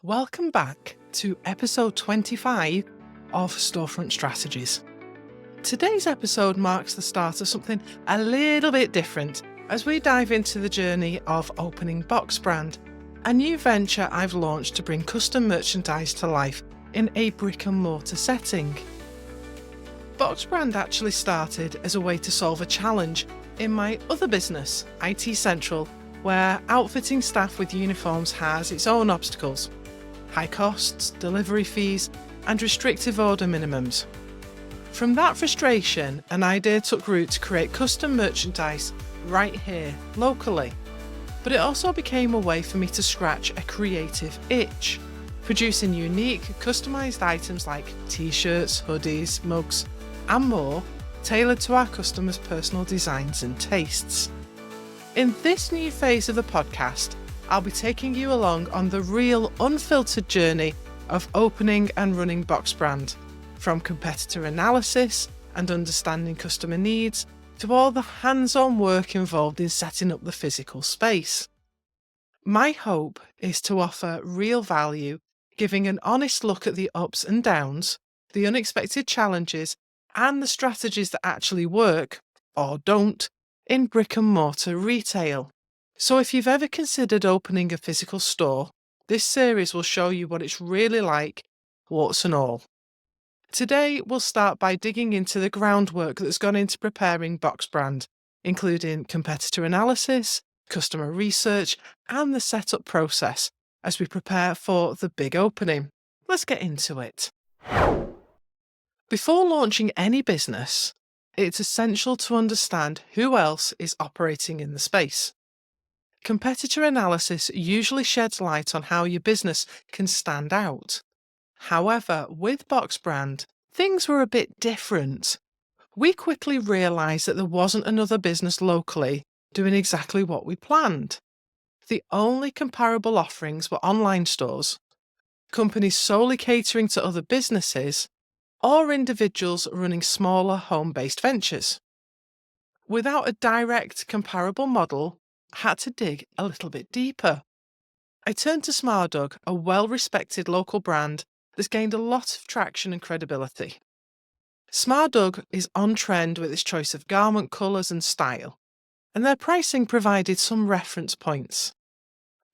Welcome back to episode 25 of Storefront Strategies. Today's episode marks the start of something a little bit different as we dive into the journey of opening Box Brand, a new venture I've launched to bring custom merchandise to life in a brick-and-mortar setting. Box Brand actually started as a way to solve a challenge in my other business, IT Central, where outfitting staff with uniforms has its own obstacles. High costs, delivery fees, and restrictive order minimums. From that frustration, an idea took root to create custom merchandise right here, locally. But it also became a way for me to scratch a creative itch, producing unique, customised items like t-shirts, hoodies, mugs, and more, tailored to our customers' personal designs and tastes. In this new phase of the podcast, I'll be taking you along on the real, unfiltered journey of opening and running Box Brand, from competitor analysis and understanding customer needs to all the hands-on work involved in setting up the physical space. My hope is to offer real value, giving an honest look at the ups and downs, the unexpected challenges, and the strategies that actually work, or don't, in brick-and-mortar retail. So if you've ever considered opening a physical store, this series will show you what it's really like, warts and all. Today, we'll start by digging into the groundwork that's gone into preparing Box Brand, including competitor analysis, customer research, and the setup process as we prepare for the big opening. Let's get into it. Before launching any business, it's essential to understand who else is operating in the space. Competitor analysis usually sheds light on how your business can stand out. However, with Box Brand, things were a bit different. We quickly realised that there wasn't another business locally doing exactly what we planned. The only comparable offerings were online stores, companies solely catering to other businesses, or individuals running smaller home-based ventures. Without a direct comparable model, I had to dig a little bit deeper. I turned to Smardug, a well-respected local brand that's gained a lot of traction and credibility. Smardug is on trend with its choice of garment colours and style, and their pricing provided some reference points.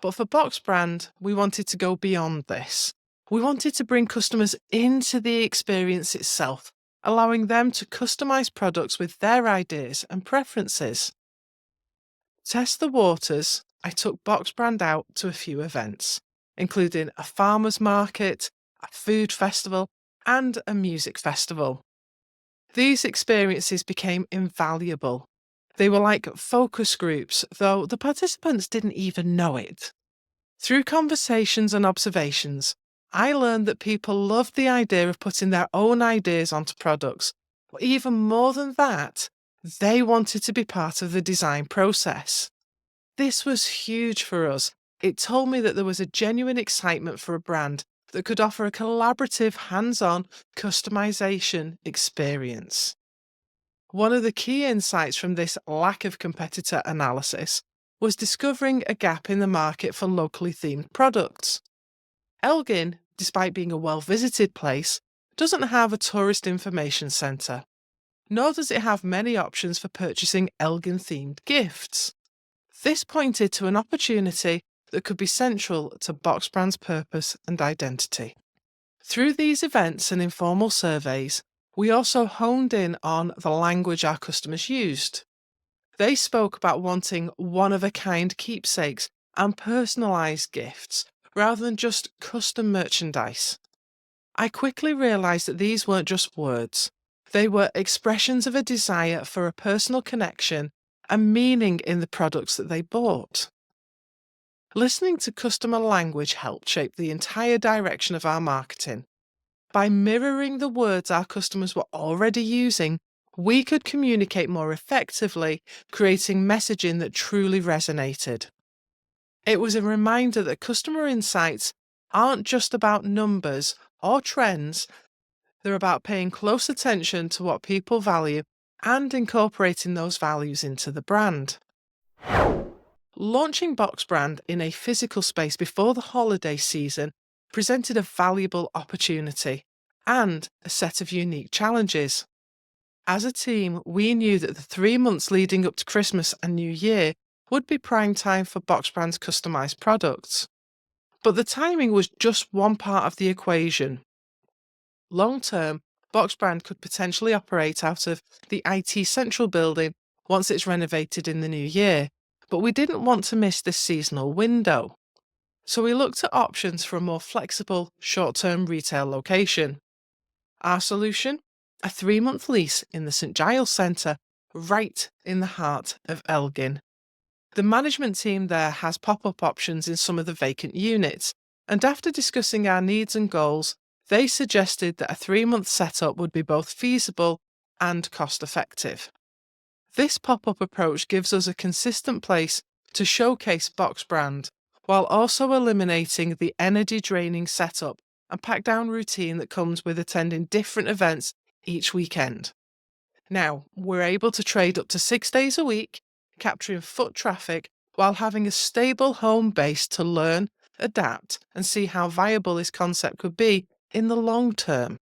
But for Box Brand, we wanted to go beyond this. We wanted to bring customers into the experience itself, allowing them to customise products with their ideas and preferences. To test the waters, I took Box Brand out to a few events, including a farmers market, a food festival, and a music festival. These experiences became invaluable. They were like focus groups, though the participants didn't even know it. Through conversations and observations, I learned that people loved the idea of putting their own ideas onto products, but even more than that, they wanted to be part of the design process. This was huge for us. It told me that there was a genuine excitement for a brand that could offer a collaborative, hands-on customization experience. One of the key insights from this lack of competitor analysis was discovering a gap in the market for locally themed products. Elgin, despite being a well-visited place, doesn't have a tourist information centre, nor does it have many options for purchasing Elgin-themed gifts. This pointed to an opportunity that could be central to Box Brand's purpose and identity. Through these events and informal surveys, we also honed in on the language our customers used. They spoke about wanting one-of-a-kind keepsakes and personalised gifts rather than just custom merchandise. I quickly realised that these weren't just words. They were expressions of a desire for a personal connection and meaning in the products that they bought. Listening to customer language helped shape the entire direction of our marketing. By mirroring the words our customers were already using, we could communicate more effectively, creating messaging that truly resonated. It was a reminder that customer insights aren't just about numbers or trends, they're about paying close attention to what people value and incorporating those values into the brand. Launching Box Brand in a physical space before the holiday season presented a valuable opportunity and a set of unique challenges. As a team, we knew that the 3 months leading up to Christmas and New Year would be prime time for Box Brand's customised products. But the timing was just one part of the equation. Long term, Box Brand could potentially operate out of the IT Central building once it's renovated in the new year, but we didn't want to miss this seasonal window. So we looked at options for a more flexible, short-term retail location. Our solution? A 3-month lease in the St Giles Centre, right in the heart of Elgin. The management team there has pop-up options in some of the vacant units, and after discussing our needs and goals, they suggested that a 3-month setup would be both feasible and cost-effective. This pop-up approach gives us a consistent place to showcase Box Brand, while also eliminating the energy-draining setup and pack-down routine that comes with attending different events each weekend. Now, we're able to trade up to 6 days a week, capturing foot traffic while having a stable home base to learn, adapt, and see how viable this concept could be in the long term.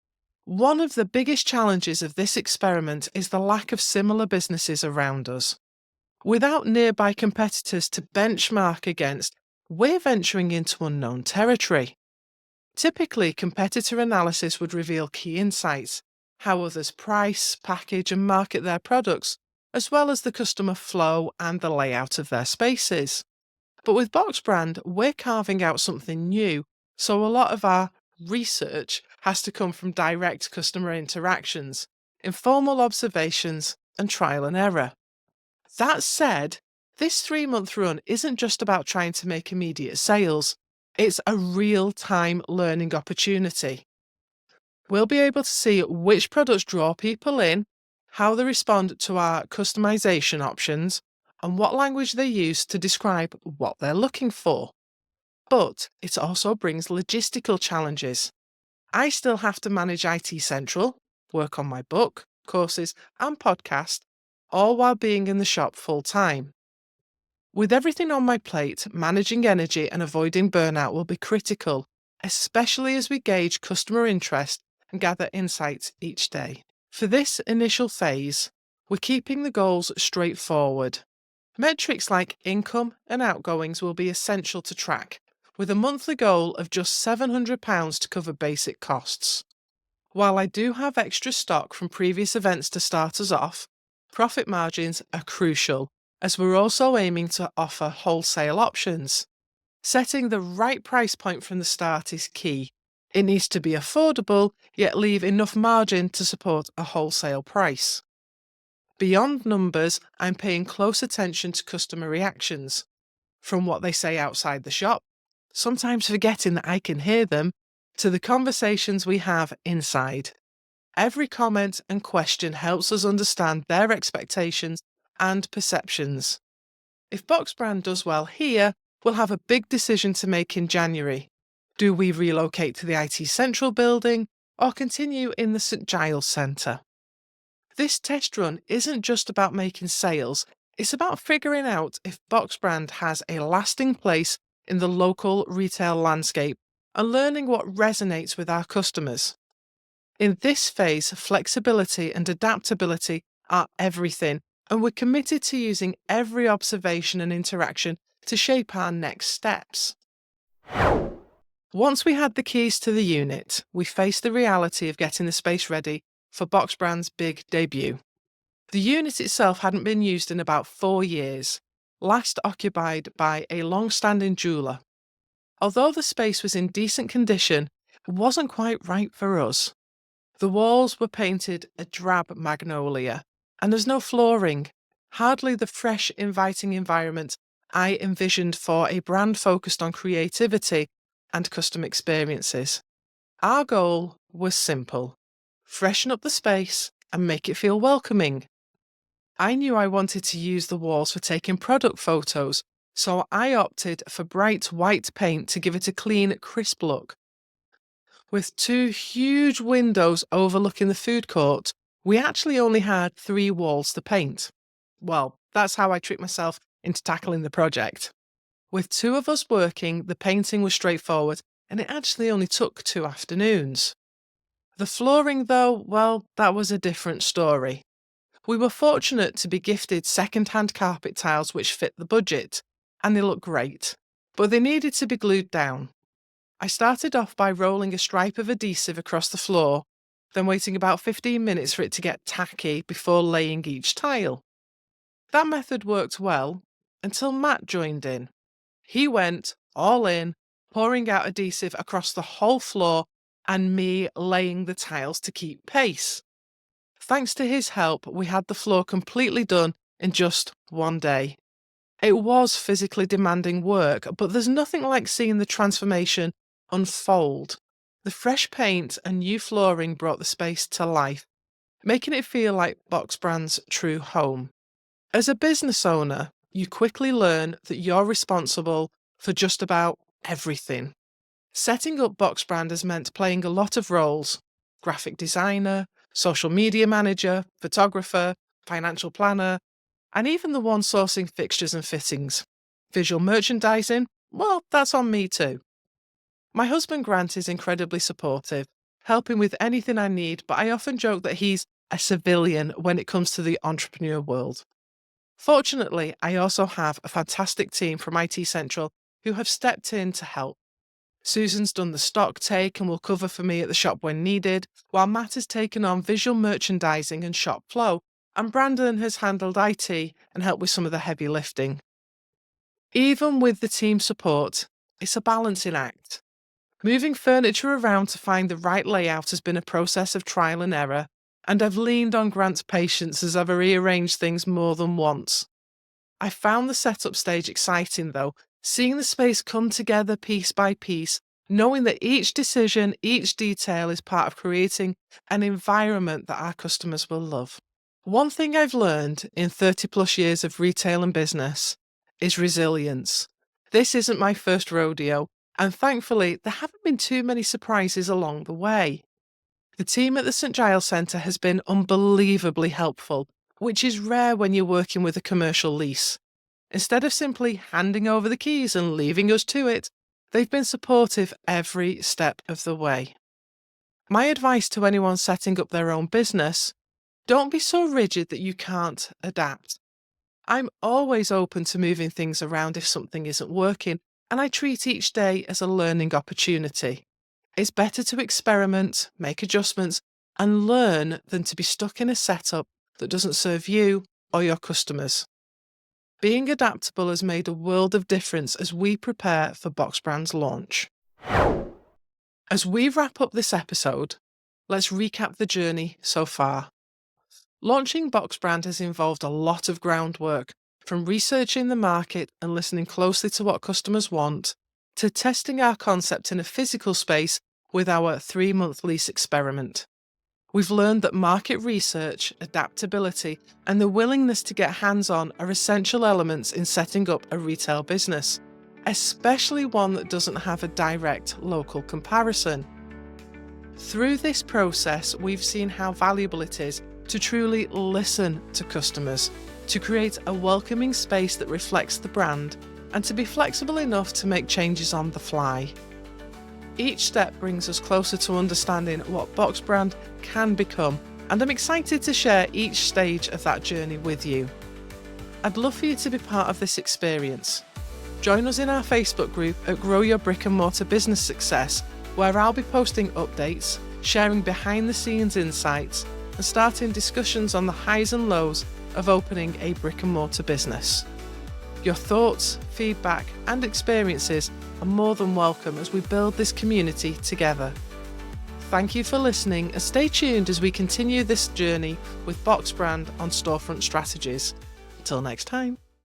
One of the biggest challenges of this experiment is the lack of similar businesses around us. Without nearby competitors to benchmark against, we're venturing into unknown territory. Typically, competitor analysis would reveal key insights, how others price, package, and market their products, as well as the customer flow and the layout of their spaces. But with Box Brand, we're carving out something new, so a lot of our research has to come from direct customer interactions, informal observations, and trial and error. That said, this 3-month run isn't just about trying to make immediate sales. It's a real-time learning opportunity. We'll be able to see which products draw people in, how they respond to our customization options, and what language they use to describe what they're looking for. But it also brings logistical challenges. I still have to manage IT Central, work on my book, courses, and podcast, all while being in the shop full time. With everything on my plate, managing energy and avoiding burnout will be critical, especially as we gauge customer interest and gather insights each day. For this initial phase, we're keeping the goals straightforward. Metrics like income and outgoings will be essential to track, with a monthly goal of just £700 to cover basic costs. While I do have extra stock from previous events to start us off, profit margins are crucial, as we're also aiming to offer wholesale options. Setting the right price point from the start is key. It needs to be affordable, yet leave enough margin to support a wholesale price. Beyond numbers, I'm paying close attention to customer reactions. From what they say outside the shop, sometimes forgetting that I can hear them, to the conversations we have inside. Every comment and question helps us understand their expectations and perceptions. If Box Brand does well here, we'll have a big decision to make in January. Do we relocate to the IT Central building or continue in the St Giles Centre? This test run isn't just about making sales, it's about figuring out if Box Brand has a lasting place in the local retail landscape and learning what resonates with our customers. In this phase, flexibility and adaptability are everything, and we're committed to using every observation and interaction to shape our next steps. Once we had the keys to the unit, we faced the reality of getting the space ready for Box Brand's big debut. The unit itself hadn't been used in about 4 years, last occupied by a long-standing jeweller. Although the space was in decent condition, it wasn't quite right for us. The walls were painted a drab magnolia, and there's no flooring, hardly the fresh, inviting environment I envisioned for a brand focused on creativity and custom experiences. Our goal was simple: freshen up the space and make it feel welcoming. I knew I wanted to use the walls for taking product photos, so I opted for bright white paint to give it a clean, crisp look. With 2 huge windows overlooking the food court, we actually only had 3 walls to paint. Well, that's how I tricked myself into tackling the project. With 2 of us working, the painting was straightforward and it actually only took 2 afternoons. The flooring, though, well, that was a different story. We were fortunate to be gifted second-hand carpet tiles which fit the budget, and they look great, but they needed to be glued down. I started off by rolling a stripe of adhesive across the floor, then waiting about 15 minutes for it to get tacky before laying each tile. That method worked well until Matt joined in. He went all in, pouring out adhesive across the whole floor and me laying the tiles to keep pace. Thanks to his help, we had the floor completely done in just one day. It was physically demanding work, but there's nothing like seeing the transformation unfold. The fresh paint and new flooring brought the space to life, making it feel like Box Brand's true home. As a business owner, you quickly learn that you're responsible for just about everything. Setting up Box Brand has meant playing a lot of roles: graphic designer, social media manager, photographer, financial planner, and even the one sourcing fixtures and fittings. Visual merchandising, well, that's on me too. My husband Grant is incredibly supportive, helping with anything I need, but I often joke that he's a civilian when it comes to the entrepreneur world. Fortunately, I also have a fantastic team from IT Central who have stepped in to help. Susan's done the stock take and will cover for me at the shop when needed, while Matt has taken on visual merchandising and shop flow, and Brandon has handled IT and helped with some of the heavy lifting. Even with the team support, it's a balancing act. Moving furniture around to find the right layout has been a process of trial and error, and I've leaned on Grant's patience as I've rearranged things more than once. I found the setup stage exciting though, seeing the space come together piece by piece, knowing that each decision, each detail is part of creating an environment that our customers will love. One thing I've learned in 30 plus years of retail and business is resilience. This isn't my first rodeo, and thankfully there haven't been too many surprises along the way. The team at the St Giles Centre has been unbelievably helpful, which is rare when you're working with a commercial lease. Instead of simply handing over the keys and leaving us to it, they've been supportive every step of the way. My advice to anyone setting up their own business: don't be so rigid that you can't adapt. I'm always open to moving things around if something isn't working, and I treat each day as a learning opportunity. It's better to experiment, make adjustments, and learn than to be stuck in a setup that doesn't serve you or your customers. Being adaptable has made a world of difference as we prepare for Box Brand's launch. As we wrap up this episode, let's recap the journey so far. Launching Box Brand has involved a lot of groundwork, from researching the market and listening closely to what customers want, to testing our concept in a physical space with our 3-month lease experiment. We've learned that market research, adaptability, and the willingness to get hands-on are essential elements in setting up a retail business, especially one that doesn't have a direct local comparison. Through this process, we've seen how valuable it is to truly listen to customers, to create a welcoming space that reflects the brand, and to be flexible enough to make changes on the fly. Each step brings us closer to understanding what Box Brand can become, and I'm excited to share each stage of that journey with you. I'd love for you to be part of this experience. Join us in our Facebook group at Grow Your Brick-and-Mortar Business Success, where I'll be posting updates, sharing behind-the-scenes insights, and starting discussions on the highs and lows of opening a brick-and-mortar business. Your thoughts, feedback, and experiences are more than welcome as we build this community together. Thank you for listening, and stay tuned as we continue this journey with Box Brand on Storefront Strategies. Until next time.